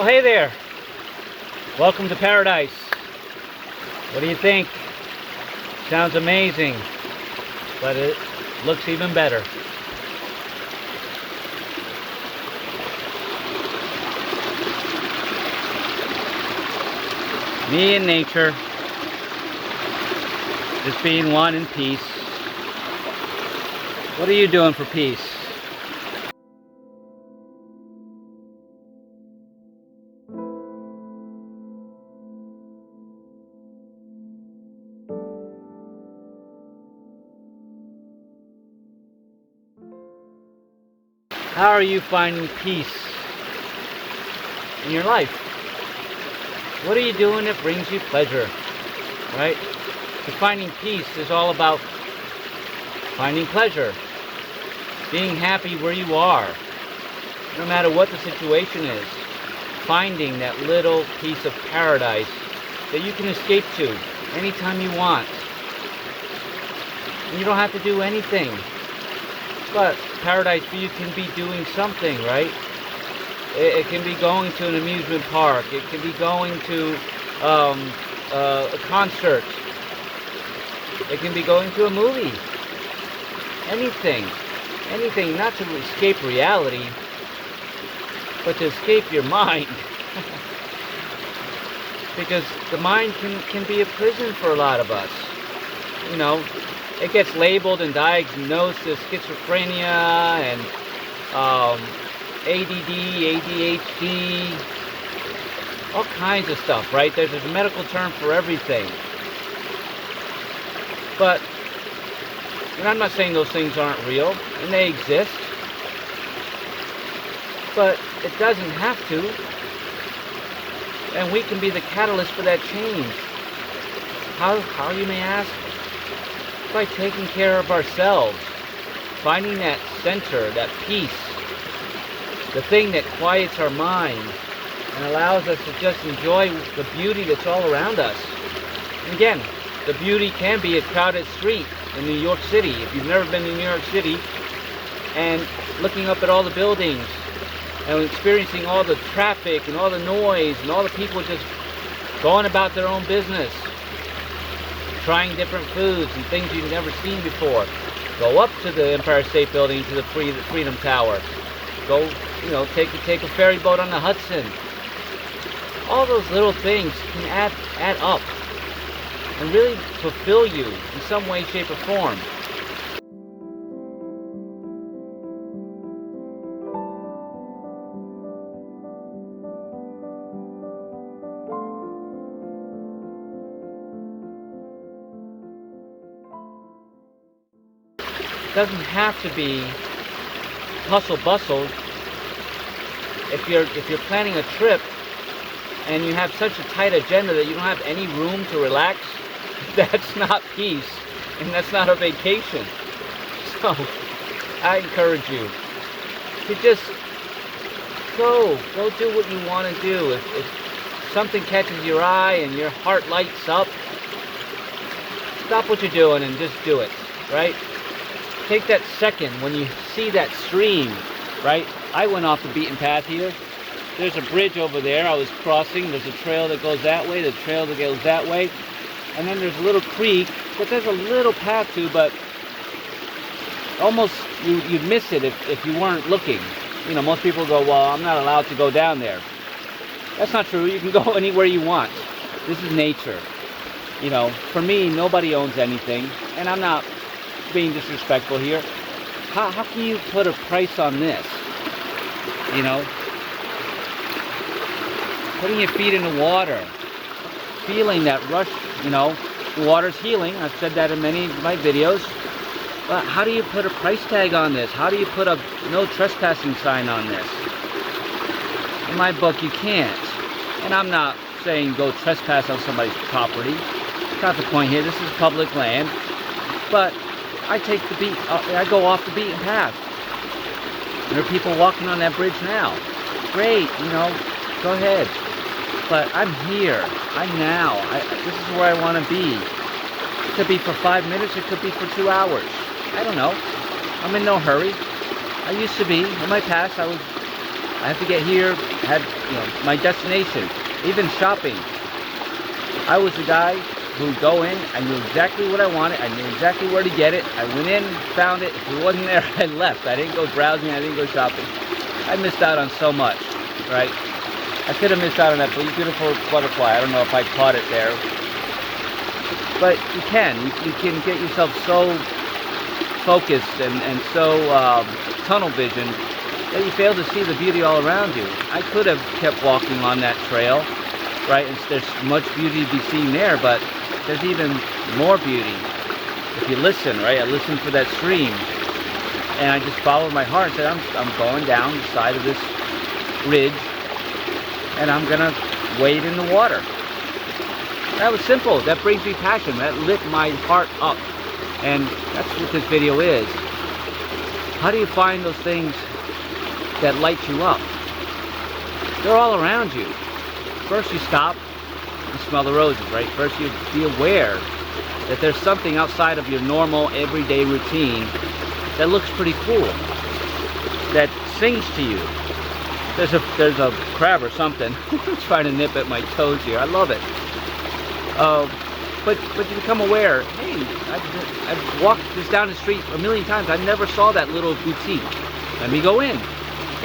Well, hey there. Welcome to paradise. What do you think? Sounds amazing, but it looks even better. Me and nature, just being one in peace. What are you doing for peace? How are you finding peace in your life? What are you doing that brings you pleasure, right? So finding peace is all about finding pleasure, being happy where you are, no matter what the situation is, finding that little piece of paradise that you can escape to anytime you want. And you don't have to do anything. But paradise for you can be doing something, right? It can be going to an amusement park. It can be going to a concert. It can be going to a movie. Anything. Anything, not to escape reality, but to escape your mind. Because the mind can be a prison for a lot of us. You know, it gets labeled and diagnosed as schizophrenia and ADD, ADHD, all kinds of stuff, right? There's a medical term for everything. But, and I'm not saying those things aren't real, and they exist, but it doesn't have to. And we can be the catalyst for that change. How you may ask? By taking care of ourselves, finding that center, that peace, the thing that quiets our mind and allows us to just enjoy the beauty that's all around us. And again, the beauty can be a crowded street in New York City. If you've never been to New York City, and looking up at all the buildings and experiencing all the traffic and all the noise and all the people just going about their own business, trying different foods and things you've never seen before. Go up to the Empire State Building, to the Freedom Tower. Go, take a ferry boat on the Hudson. All those little things can add up and really fulfill you in some way, shape, or form. It doesn't have to be hustle bustle. If you're planning a trip and you have such a tight agenda that you don't have any room to relax, that's not peace, and that's not a vacation. So I encourage you to just go do what you want to do. If something catches your eye and your heart lights up, stop what you're doing and just do it, right? Take that second when you see that stream, right? I went off the beaten path here. There's a bridge over there I was crossing. There's a trail that goes that way, the trail that goes that way. And then there's a little creek that there's a little path to, but almost you'd miss it if you weren't looking. Most people go, well, I'm not allowed to go down there. That's not true. You can go anywhere you want. This is nature. For me, nobody owns anything, and I'm not being disrespectful here. How can you put a price on this? Putting your feet in the water, feeling that rush, the water's healing. I've said that in many of my videos. But how do you put a price tag on this? How do you put a no trespassing sign on this? In my book, you can't. And I'm not saying go trespass on somebody's property. That's not the point here. This is public land. But I go off the beaten path. There are people walking on that bridge now. Great, go ahead. But I'm here. I'm now. This is where I want to be. It could be for 5 minutes. It could be for 2 hours. I don't know. I'm in no hurry. I used to be. In my past, I have to get here, had, my destination. Even shopping. I was the guy who would go in, I knew exactly what I wanted, I knew exactly where to get it. I went in, found it. If it wasn't there, I left. I didn't go browsing, I didn't go shopping. I missed out on so much, right? I could have missed out on that beautiful butterfly. I don't know if I caught it there. But you can get yourself so focused and so tunnel vision that you fail to see the beauty all around you. I could have kept walking on that trail, right? And there's much beauty to be seen there, but there's even more beauty if you listen, right? I listened for that stream, and I just followed my heart and said, I'm going down the side of this ridge, and I'm gonna wade in the water. That was simple. That brings me passion. That lit my heart up, and that's what this video is. How do you find those things that light you up? They're all around you. First you stop and smell the roses, right? First you be aware that there's something outside of your normal everyday routine that looks pretty cool, that sings to you. There's a crab or something trying to nip at my toes here. I love it. But you become aware, hey, I've walked this down the street a million times. I never saw that little boutique. Let me go in,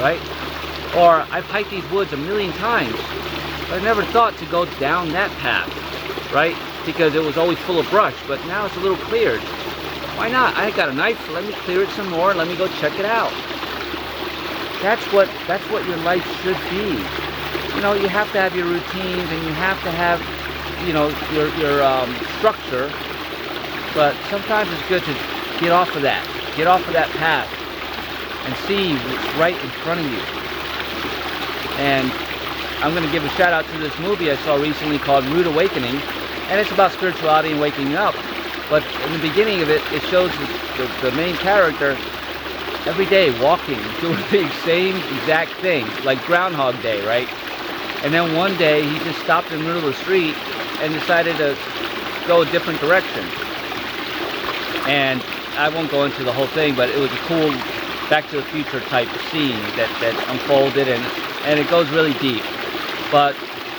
right? Or I've hiked these woods a million times, but I never thought to go down that path, right? Because it was always full of brush, but now it's a little cleared. Why not? I got a knife, let me clear it some more, let me go check it out. That's what your life should be. You have to have your routines, and you have to have, your structure, but sometimes it's good to get off of that path and see what's right in front of you. And I'm going to give a shout out to this movie I saw recently called Rude Awakening, and it's about spirituality and waking up. But in the beginning of it, it shows the main character every day walking, doing the same exact thing, like Groundhog Day, right? And then one day he just stopped in the middle of the street and decided to go a different direction. And I won't go into the whole thing, but it was a cool Back to the Future type scene that unfolded, and it goes really deep. But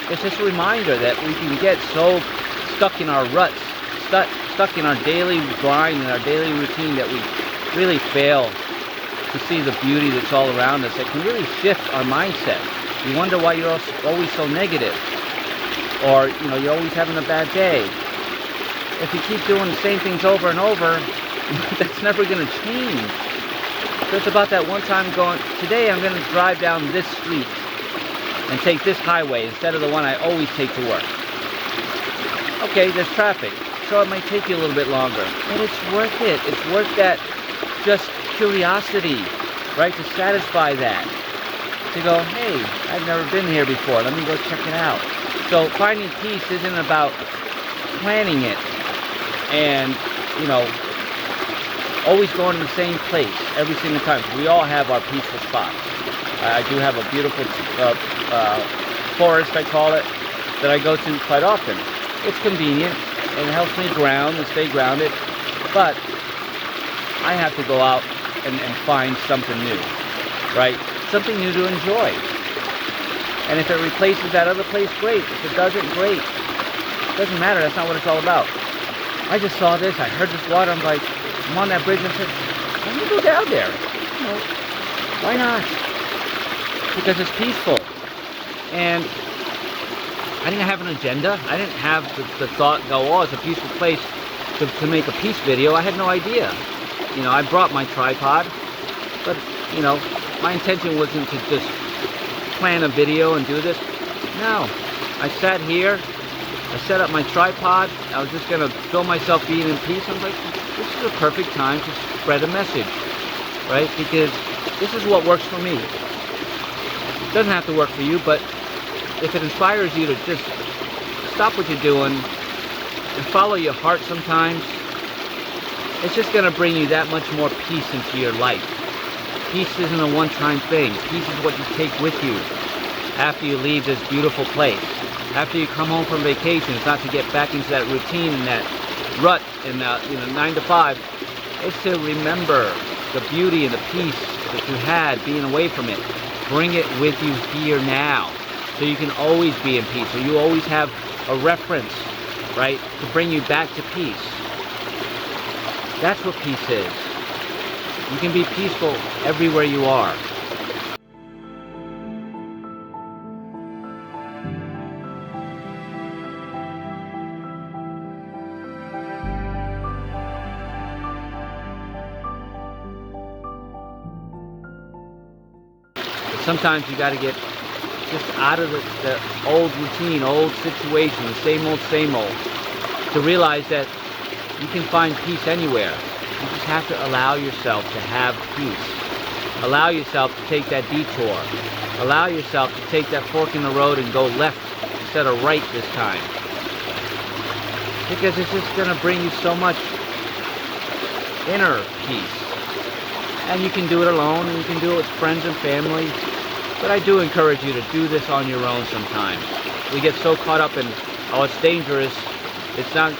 it's just a reminder that we can get so stuck in our ruts, stuck in our daily grind and our daily routine, that we really fail to see the beauty that's all around us. It can really shift our mindset. You wonder why you're always so negative, or you're always having a bad day. If you keep doing the same things over and over, that's never going to change. So it's about that one time going, today I'm going to drive down this street and take this highway instead of the one I always take to work. Okay, there's traffic, so it might take you a little bit longer, but it's worth it. It's worth that just curiosity, right? To satisfy that. To go, hey, I've never been here before. Let me go check it out. So finding peace isn't about planning it and, always going to the same place every single time. We all have our peaceful spots. I do have a beautiful forest, I call it, that I go to quite often. It's convenient, and it helps me ground and stay grounded, but I have to go out and find something new, right? Something new to enjoy. And if it replaces that other place, great. If it doesn't, great. It doesn't matter, that's not what it's all about. I just saw this, I heard this water, I'm like, I'm on that bridge, and I said, let me go down there. Why not? Because it's peaceful. And I didn't have an agenda. I didn't have the thought, oh, it's a peaceful place to make a peace video. I had no idea. I brought my tripod, but, my intention wasn't to just plan a video and do this. No. I sat here, I set up my tripod, I was just going to film myself being in peace. I was like, this is a perfect time to spread a message, right? Because this is what works for me. It doesn't have to work for you, but if it inspires you to just stop what you're doing and follow your heart sometimes, it's just going to bring you that much more peace into your life. Peace isn't a one-time thing. Peace is what you take with you after you leave this beautiful place. After you come home from vacation, it's not to get back into that routine and that rut in 9 to 5. It's to remember the beauty and the peace that you had being away from it. bring it with you here now, so you can always be in peace, so you always have a reference, right, to bring you back to peace. That's what peace is. You can be peaceful everywhere you are. But sometimes you got to get just out of the old routine, old situation, the same old, to realize that you can find peace anywhere. You just have to allow yourself to have peace. Allow yourself to take that detour. Allow yourself to take that fork in the road and go left instead of right this time. Because it's just going to bring you so much inner peace. And you can do it alone, and you can do it with friends and family. But I do encourage you to do this on your own sometimes. We get so caught up in, oh, it's dangerous. It's not,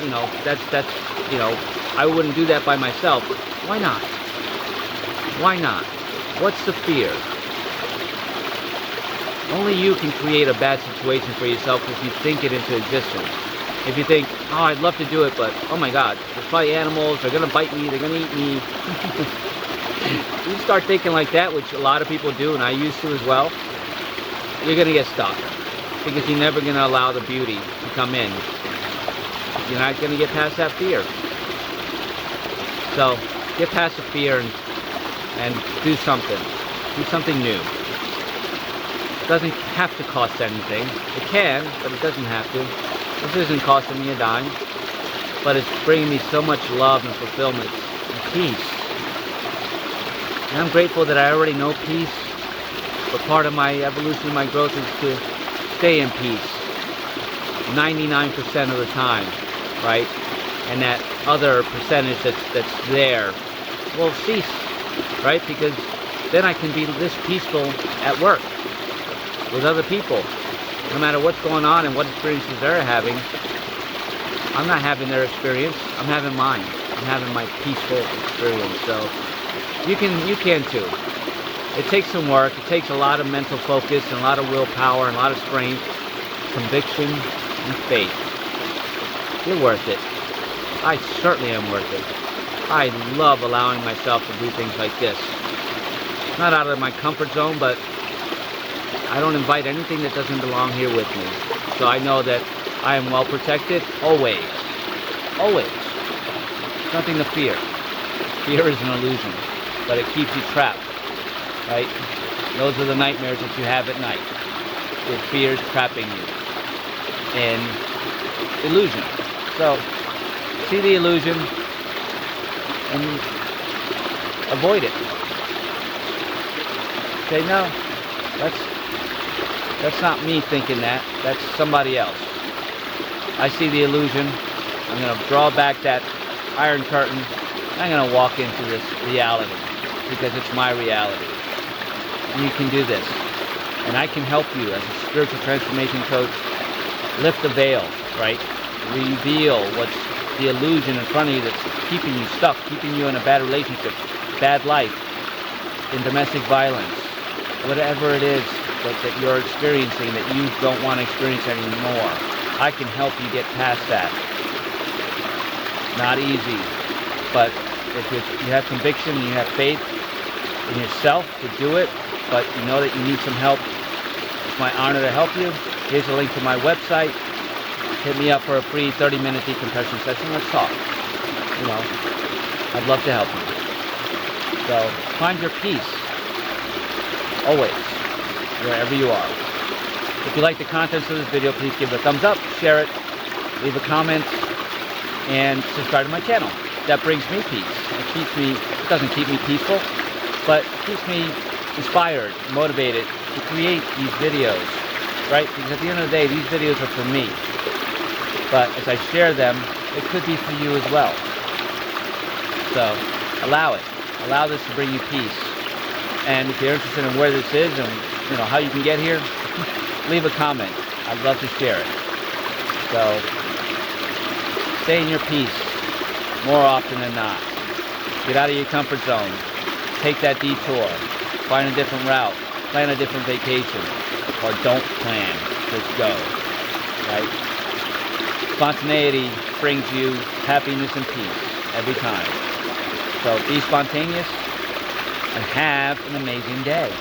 that's, I wouldn't do that by myself. Why not? Why not? What's the fear? Only you can create a bad situation for yourself if you think it into existence. If you think, oh, I'd love to do it, but, oh my God, there's probably animals, they're going to bite me, they're going to eat me. You start thinking like that, which a lot of people do, and I used to as well, you're going to get stuck. Because you're never going to allow the beauty to come in. You're not going to get past that fear. So, get past the fear and do something. Do something new. It doesn't have to cost anything. It can, but it doesn't have to. This isn't costing me a dime. But it's bringing me so much love and fulfillment and peace. And I'm grateful that I already know peace. But part of my evolution, my growth is to stay in peace 99% of the time, right? And that other percentage that's there will cease, right? Because then I can be this peaceful at work with other people. No matter what's going on and what experiences they're having, I'm not having their experience, I'm having mine. I'm having my peaceful experience. So you can too. It takes some work, it takes a lot of mental focus and a lot of willpower and a lot of strength, conviction and faith. You're worth it. I certainly am worth it. I love allowing myself to do things like this. Not out of my comfort zone, but I don't invite anything that doesn't belong here with me. So I know that I am well protected, always. Always. Nothing to fear. Fear is an illusion, but it keeps you trapped, right? Those are the nightmares that you have at night. Your fear is trapping you in illusion. So, see the illusion and avoid it. Say, no, that's not me thinking that. That's somebody else. I see the illusion. I'm going to draw back that iron curtain. I'm going to walk into this reality because it's my reality. And you can do this. And I can help you as a spiritual transformation coach lift the veil, right? Reveal what's the illusion in front of you that's keeping you stuck, keeping you in a bad relationship, bad life, in domestic violence, whatever it is that you're experiencing that you don't want to experience anymore. I can help you get past that. Not easy, but if you have conviction and you have faith in yourself to do it, but you know that you need some help, it's my honor to help you. Here's a link to my website. Hit me up for a free 30-minute decompression session. Let's talk. I'd love to help you. So find your peace, always, wherever you are. If you like the contents of this video, please give it a thumbs up, share it, leave a comment, and subscribe to my channel. That brings me peace. It doesn't keep me peaceful, but it keeps me inspired, motivated to create these videos, right? Because at the end of the day, these videos are for me. But as I share them, it could be for you as well. So allow it. Allow this to bring you peace. And if you're interested in where this is and how you can get here, leave a comment. I'd love to share it. So stay in your peace more often than not. Get out of your comfort zone. Take that detour. Find a different route. plan a different vacation. Or don't plan, just go, right? Spontaneity brings you happiness and peace every time. So be spontaneous and have an amazing day.